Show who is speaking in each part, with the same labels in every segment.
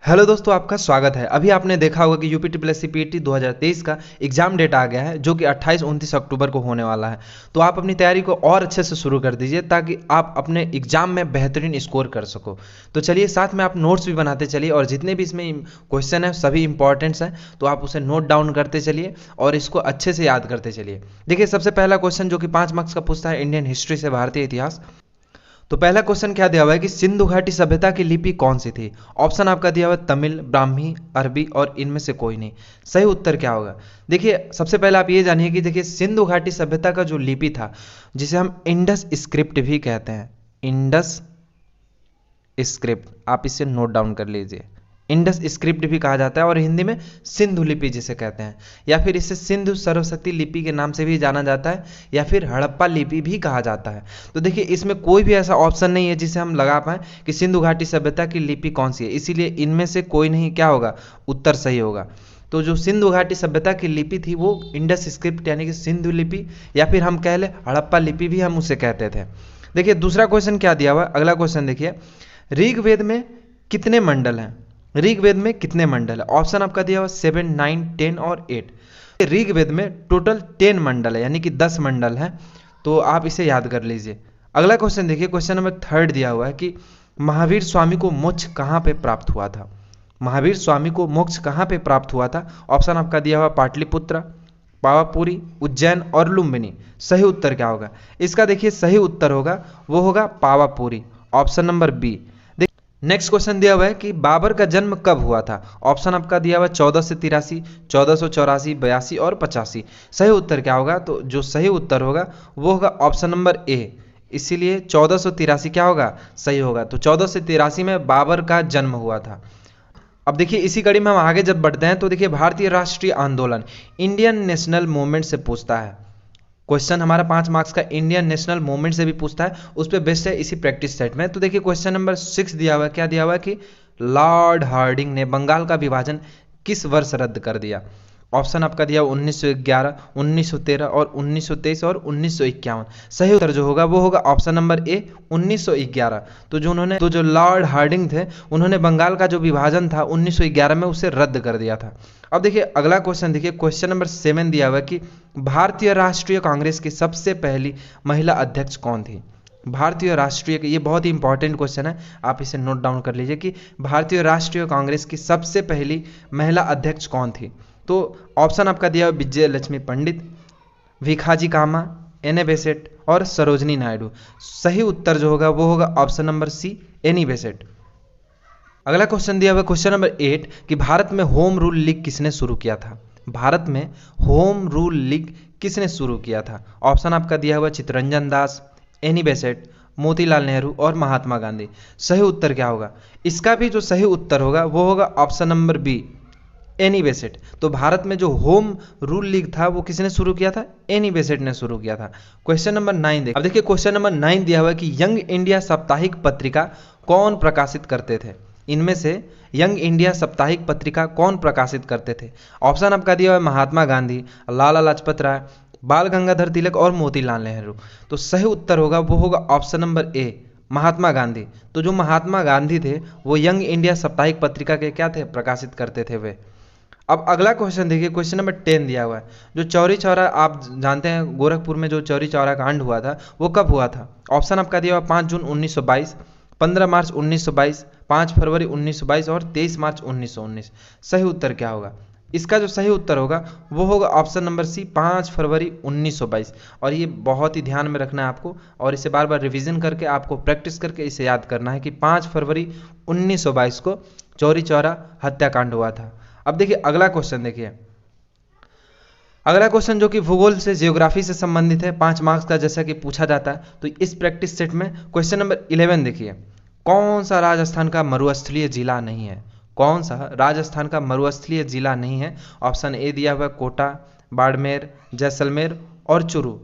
Speaker 1: Hello दोस्तों, आपका स्वागत है। अभी आपने देखा होगा कि UP triple S C PT 2023 का एग्जाम डेट आ गया है, जो कि 28-29 अक्टूबर को होने वाला है। तो आप अपनी तैयारी को और अच्छे से शुरू कर दीजिए ताकि आप अपने एग्जाम में बेहतरीन स्कोर कर सको। तो चलिए, साथ में आप नोट्स भी बनाते चलिए और जितने भी इसमें क्वेश्चन हैं सभी इंपॉर्टेंट्स हैं, तो आप उसे नोट डाउन करते चलिए और इसको अच्छे से याद करते चलिए। देखिए, सबसे पहला क्वेश्चन जो कि 5 मार्क्स का पूछता है इंडियन हिस्ट्री से, भारतीय इतिहास। तो पहला क्वेश्चन क्या दिया हुआ है कि सिंधु घाटी सभ्यता की लिपि कौन सी थी। ऑप्शन आपका दिया हुआ है तमिल, ब्राह्मी, अरबी और इनमें से कोई नहीं। सही उत्तर क्या होगा? देखिए, सबसे पहले आप ये जानिए कि देखिए सिंधु घाटी सभ्यता का जो लिपि था, जिसे हम इंडस स्क्रिप्ट भी कहते हैं, इंडस स्क्रिप्ट, आप इसे नोट डाउन कर लीजिए। इंडस स्क्रिप्ट भी कहा जाता है और हिंदी में सिंधु लिपि जिसे कहते हैं, या फिर इसे सिंधु सरस्वती लिपि के नाम से भी जाना जाता है, या फिर हड़प्पा लिपि भी कहा जाता है। तो देखिए, इसमें कोई भी ऐसा ऑप्शन नहीं है जिसे हम लगा पाएं कि सिंधु घाटी सभ्यता की लिपि कौन सी है, इसीलिए इनमें से कोई नहीं क्या होगा, उत्तर सही होगा। तो जो सिंधु घाटी सभ्यता की लिपि थी वो इंडस स्क्रिप्ट यानी कि सिंधु लिपि, या फिर हम कह ले हड़प्पा लिपि भी हम उसे कहते थे। देखिए, दूसरा क्वेश्चन क्या दिया हुआ है, अगला क्वेश्चन देखिए, ऋग्वेद में कितने मंडल हैं? ऋग्वेद में कितने मंडल है? ऑप्शन आपका दिया हुआ 7, 9, 10 और 8। ऋग्वेद में टोटल 10 मंडल है, यानी कि 10 मंडल है। तो आप इसे याद कर लीजिए। अगला क्वेश्चन देखिए, क्वेश्चन नंबर 3 दिया हुआ है कि महावीर स्वामी को मोक्ष कहाँ पे प्राप्त हुआ था। महावीर स्वामी को मोक्ष कहाँ पे प्राप्त हुआ था? ऑप्शन आपका दिया हुआ पाटलिपुत्र, पावापुरी, उज्जैन और लुम्बिनी। सही उत्तर क्या होगा इसका? देखिए, सही उत्तर होगा वो होगा Pawapuri, option number B. Next question दिया हुआ है कि बाबर का जन्म कब हुआ था। ऑप्शन आपका दिया हुआ है 1483, 1484, 82 और 85। सही उत्तर क्या होगा? तो जो सही उत्तर होगा वो होगा ऑप्शन नंबर ए, इसीलिए 1483 क्या होगा, सही होगा। तो 1483 में बाबर का जन्म हुआ था। अब देखिए, इसी कड़ी में हम आगे जब बढ़ते हैं तो देखिए, भारतीय राष्ट्रीय आंदोलन, इंडियन नेशनल मूवमेंट से पूछता है क्वेश्चन। हमारा 5 मार्क्स का इंडियन नेशनल मूवमेंट से भी पूछता है, उस पर बेस्ड है इसी प्रैक्टिस सेट में। तो देखिए, क्वेश्चन नंबर 6 दिया हुआ है, क्या दिया हुआ है कि लॉर्ड हार्डिंग ने बंगाल का विभाजन किस वर्ष रद्द कर दिया। ऑप्शन आपका दिया 1911, 1913 और 1923 और 1951। सही उत्तर जो होगा वो होगा ऑप्शन नंबर ए, 1911। तो जो लॉर्ड हार्डिंग थे, उन्होंने बंगाल का जो विभाजन था 1911 में उसे रद्द कर दिया था। अब देखिए, अगला क्वेश्चन देखिए, क्वेश्चन नंबर 7 दिया हुआ है कि भारतीय राष्ट्रीय कांग्रेस की सबसे पहली महिला अध्यक्ष कौन थी। भारतीय राष्ट्रीय, ये बहुत ही इंपॉर्टेंट क्वेश्चन है, आप इसे नोट डाउन कर लीजिए कि भारतीय राष्ट्रीय कांग्रेस की सबसे पहली महिला अध्यक्ष कौन थी। तो ऑप्शन आपका दिया हुआ Vijay Lakshmi Pandit, Bhikaiji Cama, Annie Besant और सरोजनी नायडू। सही उत्तर जो होगा वो होगा option number C, Annie Besant. अगला क्वेश्चन दिया हुआ क्वेश्चन नंबर 8 कि भारत में होम रूल लीग किसने शुरू किया था। भारत में होम रूल लीग किसने शुरू किया था? ऑप्शन आपका दिया हुआ चित्तरंजन दास, एनी बेसेंट, मोतीलाल नेहरू और महात्मा गांधी। सही उत्तर क्या होगा इसका? भी जो सही उत्तर होगा वो होगा option number B, Annie Besant. तो भारत में जो होम रूल लीग था वो किसने शुरू किया था? एनी बेसेंट ने शुरू किया था। क्वेश्चन नंबर 9 देखिए। अब देखिए, क्वेश्चन नंबर 9 दिया हुआ है कि यंग इंडिया साप्ताहिक पत्रिका कौन प्रकाशित करते थे। इनमें से यंग इंडिया साप्ताहिक पत्रिका कौन प्रकाशित करते थे? ऑप्शन आपका दिया हुआ है महात्मा गांधी, लाला लाजपत राय, बाल गंगाधर तिलक और मोतीलाल नेहरू। तो सही उत्तर होगा वो होगा option number A, Mahatma Gandhi. तो जो महात्मा गांधी थे वो यंग इंडिया साप्ताहिक पत्रिका के क्या थे, प्रकाशित करते थे वे। अब अगला क्वेश्चन देखिए, क्वेश्चन नंबर 10 दिया हुआ है, जो चौरी चौरा, आप जानते हैं गोरखपुर में जो चौरी चौरा कांड हुआ था वो कब हुआ था। ऑप्शन आपका दिया हुआ 5 जून 1922, 15 मार्च 1922, 5 फरवरी 1922 और 23 मार्च 1919। सही उत्तर क्या होगा इसका? जो सही उत्तर होगा वो होगा ऑप्शन नंबर सी, 5 फरवरी 1922। और ये बहुत ही ध्यान में रखना है आपको, और इसे बार बार रिवीजन करके आपको प्रैक्टिस करके इसे याद करना है कि 5 फरवरी 1922 को चौरी चौरा हत्याकांड हुआ था। अब देखिए, अगला क्वेश्चन देखिए, अगला क्वेश्चन जो कि भूगोल से, जियोग्राफी से संबंधित है, 5 मार्क्स का जैसा कि पूछा जाता है। तो इस प्रैक्टिस सेट में क्वेश्चन नंबर 11 देखिए, कौन सा राजस्थान का मरुस्थलीय जिला नहीं है। कौन सा राजस्थान का मरुस्थलीय जिला नहीं है? ऑप्शन ए दिया हुआ कोटा, बाड़मेर, जैसलमेर और चूरू।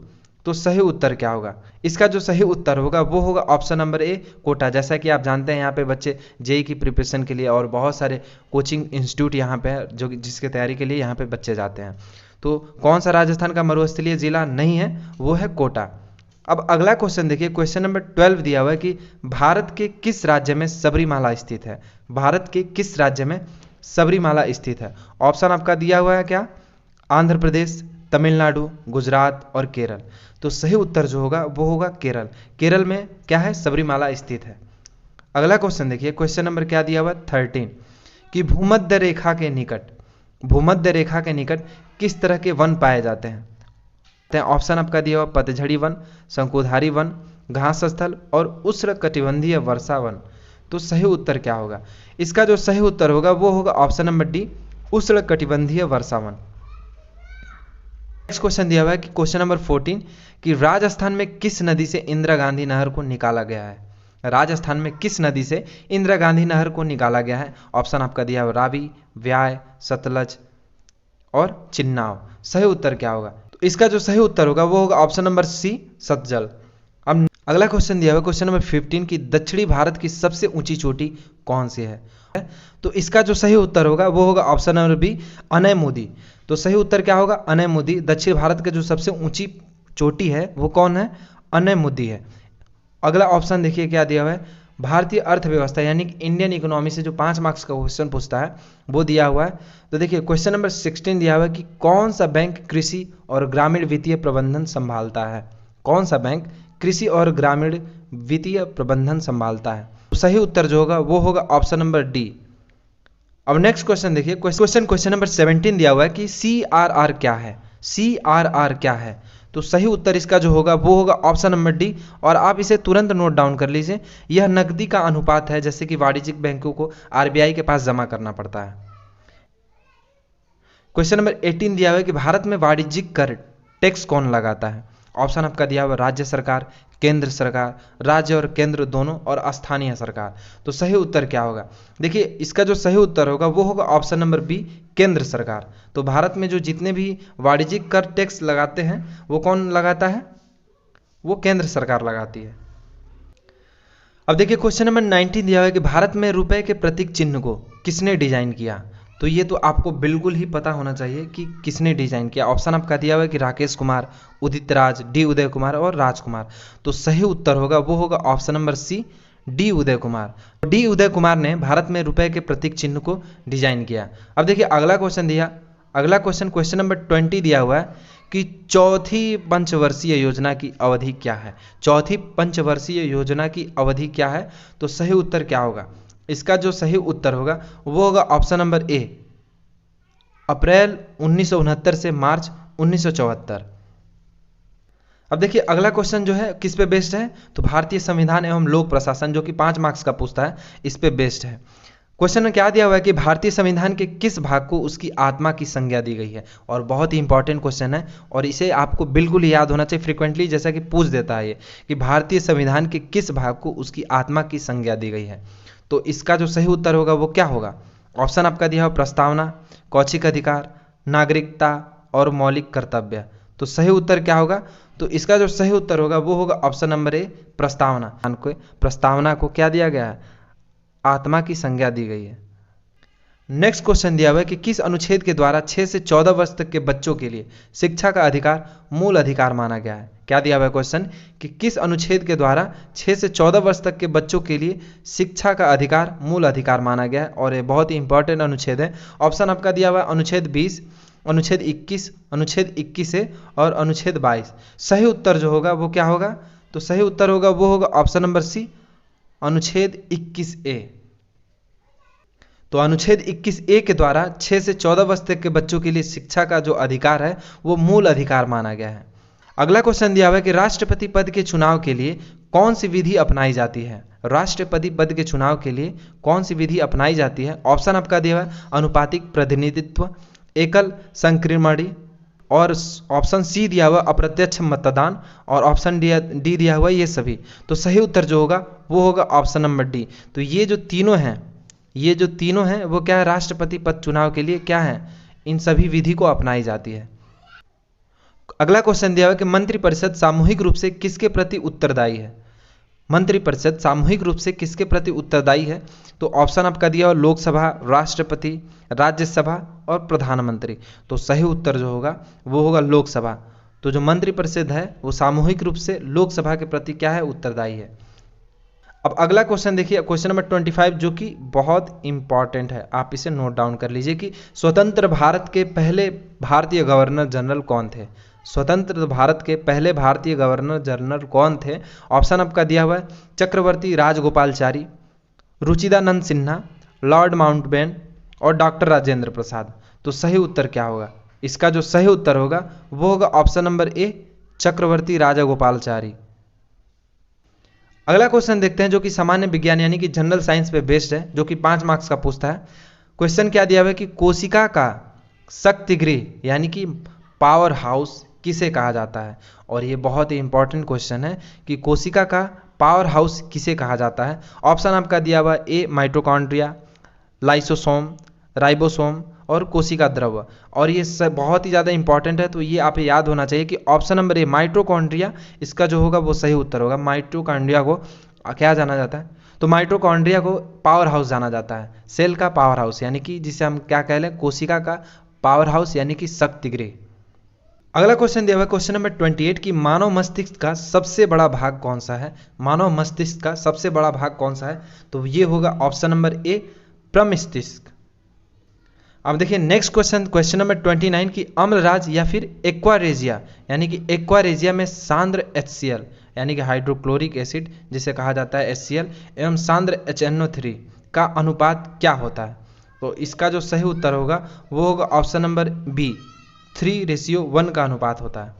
Speaker 1: तो सही उत्तर क्या होगा इसका? जो सही उत्तर होगा वो होगा ऑप्शन नंबर ए, कोटा। जैसा कि आप जानते हैं, यहाँ पे बच्चे जेई की प्रिपरेशन के लिए और बहुत सारे कोचिंग इंस्टीट्यूट यहाँ पे है जो जिसके तैयारी के लिए यहाँ पे बच्चे जाते हैं। तो कौन सा राजस्थान का मरुस्थलीय जिला नहीं है? वो है कोटा। अब अगला क्वेश्चन देखिए, क्वेश्चन नंबर 12 दिया हुआ है कि भारत के किस राज्य में सबरीमाला स्थित है। भारत के किस राज्य में सबरीमाला स्थित है। ऑप्शन आपका दिया हुआ है क्या, आंध्र प्रदेश, तमिलनाडु, गुजरात और केरल। तो सही उत्तर जो होगा वो होगा केरल। केरल में क्या है, सबरीमाला स्थित है। अगला क्वेश्चन देखिए, क्वेश्चन नंबर क्या दिया हुआ 13 कि भूमध्य रेखा के निकट, भूमध्य रेखा के निकट किस तरह के वन पाए जाते हैं। ऑप्शन आपका दिया हुआ पतझड़ी वन, शंकुधारी वन, घास स्थल और उष्णकटिबंधीय वर्षा वन। तो सही उत्तर क्या होगा, इसका जो सही उत्तर होगा वो होगा ऑप्शन नंबर डी, उष्णकटिबंधीय वर्षा वन। नेक्स्ट क्वेश्चन दिया हुआ है कि क्वेश्चन नंबर 14 कि राजस्थान में किस नदी से इंदिरा गांधी नहर को निकाला गया है। राजस्थान में किस नदी से इंदिरा गांधी नहर को निकाला गया है। ऑप्शन आपका दिया हुआ रावी, व्याय, सतलज और चिन्नाव। सही उत्तर क्या होगा, तो इसका जो सही उत्तर होगा वो होगा ऑप्शन नंबर सी, सतजल। अब अगला क्वेश्चन दिया हुआ क्वेश्चन नंबर 15 की दक्षिणी भारत की सबसे ऊंची चोटी कौन सी है। तो इसका जो सही उत्तर होगा वो होगा ऑप्शन नंबर बी, अनैमुदी। तो सही उत्तर क्या होगा, अनैमुदी। दक्षिण भारत की जो सबसे ऊंची चोटी है वो कौन है, अनैमुदी है। अगला ऑप्शन देखिए क्या दिया हुआ है, भारतीय अर्थव्यवस्था यानी कि इंडियन इकोनॉमी से जो 5 मार्क्स का क्वेश्चन पूछता है वो दिया हुआ है। तो देखिए क्वेश्चन नंबर 16 दिया हुआ है कि कौन सा बैंक कृषि और ग्रामीण वित्तीय प्रबंधन संभालता है। कौन सा बैंक कृषि और ग्रामीण वित्तीय प्रबंधन संभालता है। तो सही उत्तर जो होगा वो होगा ऑप्शन नंबर डी। अब नेक्स्ट क्वेश्चन देखिए, क्वेश्चन नंबर 17 दिया हुआ है कि CRR क्या है। CRR क्या है, तो सही उत्तर इसका जो होगा वो होगा ऑप्शन नंबर डी। और आप इसे तुरंत नोट डाउन कर लीजिए, यह नकदी का अनुपात है जैसे कि वाणिज्यिक बैंकों को RBI के पास जमा करना पड़ता है। क्वेश्चन नंबर 18 दिया हुआ है कि भारत में वाणिज्यिक कर टैक्स कौन लगाता है। ऑप्शन आपका दिया हुआ राज्य सरकार, केंद्र सरकार, राज्य और केंद्र दोनों और स्थानीय सरकार। तो सही उत्तर क्या होगा, देखिए इसका जो सही उत्तर होगा वो होगा ऑप्शन नंबर बी, केंद्र सरकार। तो भारत में जो जितने भी वाणिज्यिक कर टैक्स लगाते हैं वो कौन लगाता है, वो केंद्र सरकार लगाती है। अब देखिए क्वेश्चन नंबर 19 दिया हुआ है कि भारत में रुपए के प्रतीक चिन्ह को किसने डिजाइन किया। तो ये तो आपको बिल्कुल ही पता होना चाहिए कि किसने डिजाइन किया। ऑप्शन आपका दिया हुआ है कि राकेश कुमार, उदित राज, डी उदय कुमार और राजकुमार। तो सही उत्तर होगा वो होगा ऑप्शन नंबर सी, डी उदय कुमार। डी उदय कुमार ने भारत में रुपए के प्रतीक चिन्ह को डिजाइन किया। अब देखिए अगला क्वेश्चन नंबर 20 दिया हुआ है कि चौथी पंचवर्षीय योजना की अवधि क्या है। चौथी पंचवर्षीय योजना की अवधि क्या है, तो सही उत्तर क्या होगा, इसका जो सही उत्तर होगा वो होगा ऑप्शन नंबर ए, अप्रैल 1969 से मार्च 1974। अब देखिए अगला क्वेश्चन जो है किस पे बेस्ड है, तो भारतीय संविधान एवं लोक प्रशासन, जो कि 5 मार्क्स का पूछता है, इस पे बेस्ड है। क्वेश्चन में क्या दिया हुआ है कि भारतीय संविधान के किस भाग को उसकी आत्मा की संज्ञा दी गई है। और बहुत ही इंपॉर्टेंट क्वेश्चन है और इसे आपको बिल्कुल याद होना चाहिए, फ्रीक्वेंटली जैसा कि पूछ देता है ये कि भारतीय संविधान के किस भाग को उसकी आत्मा की संज्ञा दी गई है। तो इसका जो सही उत्तर होगा वो क्या होगा, ऑप्शन आपका दिया हुआ प्रस्तावना, कौशिक अधिकार, नागरिकता और मौलिक कर्तव्य। तो सही उत्तर क्या होगा, तो इसका जो सही उत्तर होगा वो होगा ऑप्शन नंबर ए, प्रस्तावना। प्रस्तावना को क्या दिया गया है, आत्मा की संज्ञा दी गई है। नेक्स्ट क्वेश्चन दिया हुआ है कि किस अनुच्छेद के द्वारा 6 से 14 वर्ष तक के बच्चों के लिए शिक्षा का अधिकार मूल अधिकार माना गया है। क्या दिया हुआ है क्वेश्चन कि किस अनुच्छेद के द्वारा 6 से 14 वर्ष तक के बच्चों के लिए शिक्षा का अधिकार मूल अधिकार माना गया है। और ये बहुत ही इंपॉर्टेंट अनुच्छेद है। ऑप्शन आपका दिया हुआ है अनुच्छेद 20, अनुच्छेद 21, अनुच्छेद 21 ए और अनुच्छेद 22। सही उत्तर जो होगा वो क्या होगा, तो सही उत्तर होगा वो होगा ऑप्शन नंबर सी, अनुच्छेद 21 ए। तो अनुच्छेद 21 ए के द्वारा 6 से 14 वर्ष तक के बच्चों के लिए शिक्षा का जो अधिकार है वो मूल अधिकार माना गया है। अगला क्वेश्चन दिया हुआ है कि राष्ट्रपति पद के चुनाव के लिए कौन सी विधि अपनाई जाती है। राष्ट्रपति पद के चुनाव के लिए कौन सी विधि अपनाई जाती है। ऑप्शन आपका दिया हुआ है अनुपातिक प्रतिनिधित्व, एकल संक्रमणी और ऑप्शन सी दिया हुआ अप्रत्यक्ष मतदान और ऑप्शन डी दिया हुआ ये सभी। तो सही उत्तर जो होगा वो होगा ऑप्शन नंबर डी। तो ये जो तीनों हैं वो क्या है, राष्ट्रपति पद चुनाव के लिए क्या है, इन सभी विधि को अपनाई जाती है। अगला क्वेश्चन दिया हुआ है कि मंत्रिपरिषद सामूहिक रूप से किसके प्रति उत्तरदायी है। मंत्रिपरिषद सामूहिक रूप से किसके प्रति उत्तरदायी है। तो ऑप्शन आपका दिया हुआ लोकसभा, राष्ट्रपति, राज्यसभा और प्रधानमंत्री। तो सही उत्तर जो होगा वो होगा लोकसभा। तो जो मंत्रिपरिषद है वो सामूहिक रूप से लोकसभा के प्रति क्या है, उत्तरदायी है। अब अगला क्वेश्चन देखिए, क्वेश्चन नंबर 25, जो कि बहुत इंपॉर्टेंट है, आप इसे नोट डाउन कर लीजिए कि स्वतंत्र भारत के पहले भारतीय गवर्नर जनरल कौन थे। स्वतंत्र भारत के पहले भारतीय गवर्नर जनरल कौन थे? ऑप्शन आपका दिया हुआ है, चक्रवर्ती राजगोपालचारी, रुचिदानंद सिन्हा, लॉर्ड माउंटबेटन और डॉक्टर राजेंद्र प्रसाद। तो सही उत्तर क्या होगा? इसका जो सही उत्तर होगा वो होगा ऑप्शन नंबर ए, चक्रवर्ती राजगोपालचारी। अगला क्वेश्चन देखते हैं जो कि सामान्य विज्ञान यानी कि जनरल साइंस पे बेस्ड है, जो कि 5 मार्क्स का पूछता है। क्वेश्चन क्या दिया हुआ है कि कोशिका का शक्ति गृह यानी कि पावर हाउस किसे कहा जाता है? और ये बहुत ही इंपॉर्टेंट क्वेश्चन है कि कोशिका का पावर हाउस किसे कहा जाता है। ऑप्शन आपका दिया हुआ ए, माइटोकॉन्ड्रिया, लाइसोसोम, राइबोसोम और कोशिका द्रव। और ये सब बहुत ही ज़्यादा इंपॉर्टेंट है, तो ये आप याद होना चाहिए कि ऑप्शन नंबर ए, माइटोकॉन्ड्रिया, इसका जो होगा वो सही उत्तर होगा। माइटोकॉन्ड्रिया को क्या जाना जाता है? तो माइटोकॉन्ड्रिया को पावर हाउस जाना जाता है, सेल का पावर हाउस, यानी कि जिसे हम क्या कह लें, कोशिका का पावर हाउस यानी कि शक्ति गृह। अगला क्वेश्चन दिया हुआ है क्वेश्चन नंबर 28 कि मानव मस्तिष्क का सबसे बड़ा भाग कौन सा है? मानव मस्तिष्क का सबसे बड़ा भाग कौन सा है? तो ये होगा ऑप्शन नंबर ए, प्रमस्तिष्क। अब देखिए नेक्स्ट क्वेश्चन, क्वेश्चन नंबर 29 की अम्लराज या फिर एक्वारेजिया यानी कि एक्वारेजिया में सांद्र HCl यानी कि हाइड्रोक्लोरिक एसिड जिसे कहा जाता है HCl एवं सांद्र HNO3 का अनुपात क्या होता है? तो इसका जो सही उत्तर होगा वो होगा ऑप्शन नंबर बी, 3:1 का अनुपात होता है।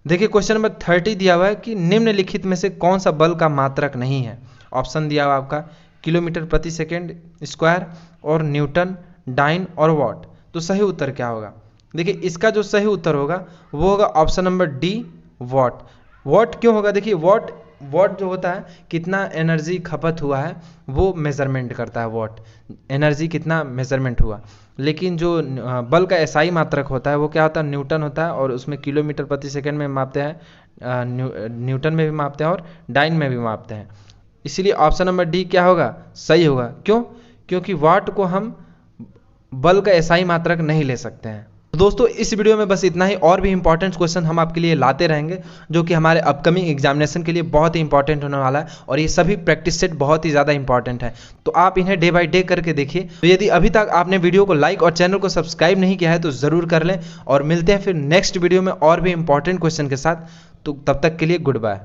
Speaker 1: देखिए क्वेश्चन नंबर 30 दिया हुआ है कि निम्नलिखित में से कौन सा बल का मात्रक नहीं है? ऑप्शन दिया हुआ आपका किलोमीटर प्रति सेकेंड स्क्वायर और न्यूटन, डाइन और वॉट। तो सही उत्तर क्या होगा? देखिए इसका जो सही उत्तर होगा वो होगा option number D, what. What क्यों होगा? देखिए वॉट जो होता है कितना एनर्जी खपत हुआ है वो मेजरमेंट करता है, वॉट एनर्जी कितना मेजरमेंट हुआ। लेकिन जो बल का एसआई मात्रक होता है वो क्या होता है? न्यूटन होता है, और उसमें किलोमीटर प्रति सेकंड में मापते हैं, न्यूटन में भी मापते हैं और डाइन में भी मापते हैं। इसीलिए ऑप्शन नंबर डी क्या होगा? सही होगा। क्यों? क्योंकि वाट को हम बल का एसआई मात्रक नहीं ले सकते हैं। तो दोस्तों इस वीडियो में बस इतना ही, और भी इंपॉर्टेंट क्वेश्चन हम आपके लिए लाते रहेंगे जो कि हमारे अपकमिंग एग्जामिनेशन के लिए बहुत ही इंपॉर्टेंट होने वाला है, और ये सभी प्रैक्टिस सेट बहुत ही ज़्यादा इंपॉर्टेंट है, तो आप इन्हें डे बाय डे करके देखिए। तो यदि अभी तक आपने वीडियो को लाइक और चैनल को सब्सक्राइब नहीं किया है तो ज़रूर कर लें, और मिलते हैं फिर नेक्स्ट वीडियो में और भी इंपॉर्टेंट क्वेश्चन के साथ। तो तब तक के लिए गुड बाय।